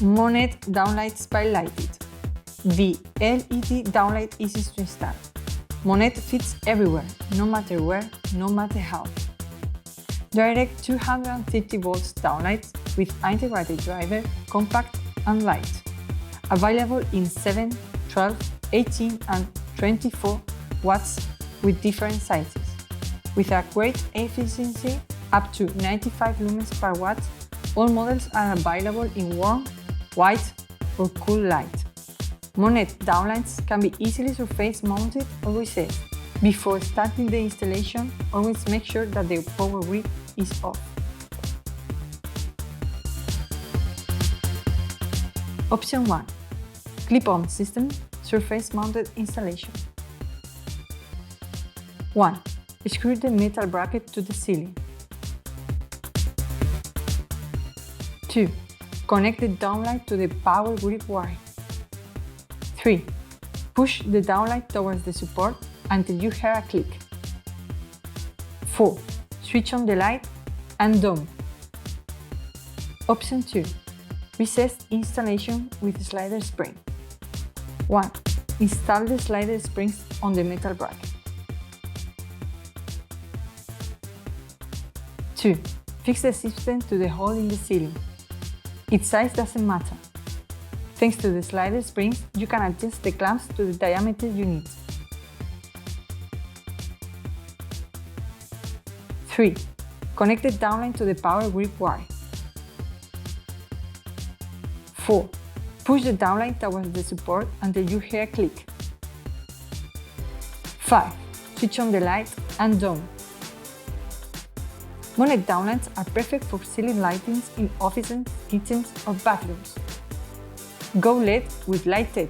Monet Downlights by LightED. The LED downlight is easy to install. Monet fits everywhere, no matter where, no matter how. Direct 250 volts downlights with integrated driver, compact and light. Available in 7, 12, 18 and 24 watts with different sizes. With a great efficiency up to 95 lumens per watt, all models are available in warm, white or cool light. Monet downlights can be easily surface mounted or recessed. Before starting the installation, always make sure that the power grip is off. Option 1. ClipOn system surface mounted installation. 1. Screw the metal bracket to the ceiling. 2. Connect the downlight to the power grip wire. 3. Push the downlight towards the support until you hear a click. 4. Switch on the light and done. Option 2. Recessed installation with slider spring. 1. Install the slider springs on the metal bracket. 2. Fix the system to the hole in the ceiling. Its size doesn't matter. Thanks to the slider springs, you can adjust the clamps to the diameter you need. 3. Connect the downlight to the power grip wire. 4. Push the downlight towards the support until you hear a click. 5. Switch on the light and done. Monet downlights are perfect for ceiling lightings in offices, kitchens or bathrooms. Go LED with LightED.